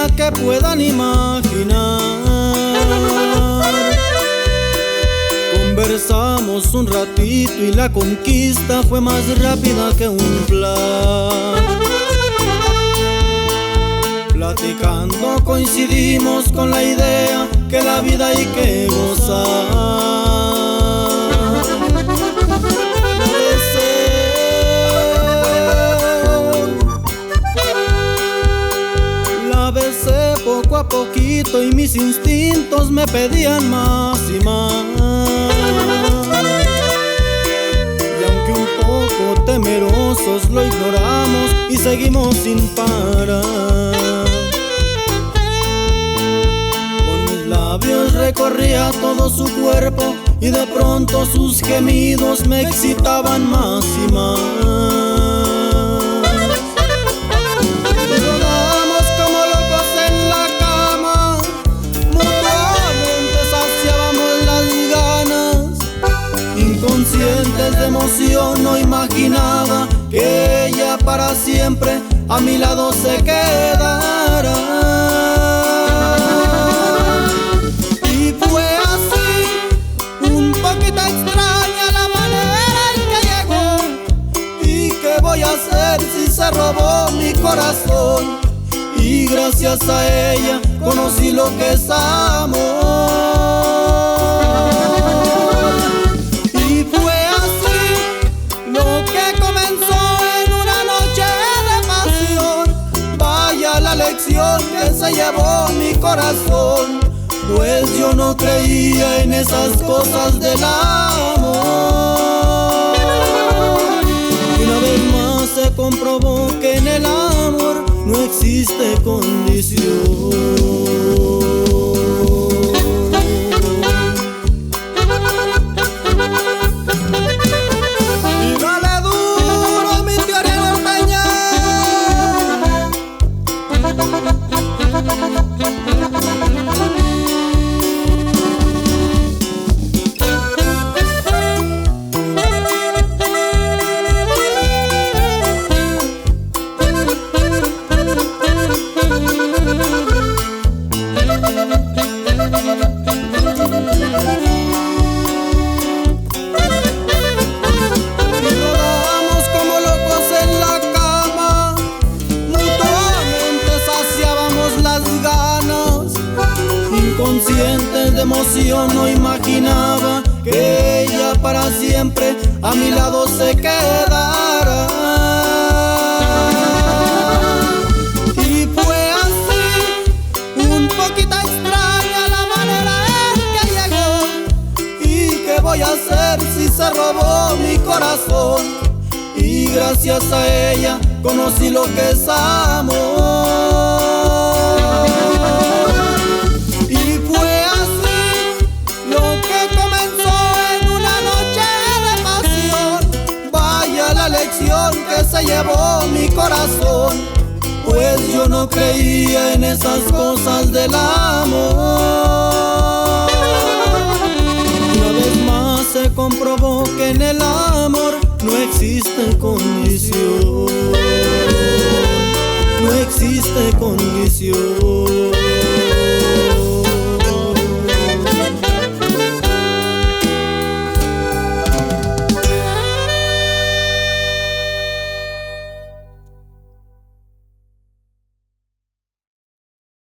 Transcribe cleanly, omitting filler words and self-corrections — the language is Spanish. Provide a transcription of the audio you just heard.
vida que puedan imaginar. Conversamos un ratito y la conquista fue más rápida que un plan. Platicando coincidimos con la idea que la vida hay que gozar. La besé poco a poquito y mis instintos me pedían más y más. Y aunque un poco temerosos lo ignoramos y seguimos sin parar. Labios recorría todo su cuerpo y de pronto sus gemidos me excitaban más y más. Rodamos como locos en la cama, mutuamente saciábamos las ganas. Inconscientes de emoción no imaginaba que ella para siempre a mi lado se quedara. Voy a hacer si se robó mi corazón? Y gracias a ella conocí lo que es amor. Y fue así lo que comenzó en una noche de pasión. Vaya la lección que se llevó mi corazón, pues yo no creía en esas cosas del amor. Se comprobó que en el amor no existe condición. Conscientes de emoción no imaginaba que ella para siempre a mi lado se quedara. Y fue así, un poquito extraña la manera en que llegó. ¿Y qué voy a hacer si se robó mi corazón? Y gracias a ella conocí lo que es amor. Que se llevó mi corazón, pues yo no creía en esas cosas del amor. Una vez más se comprobó que en el amor no existe condición. No existe condición.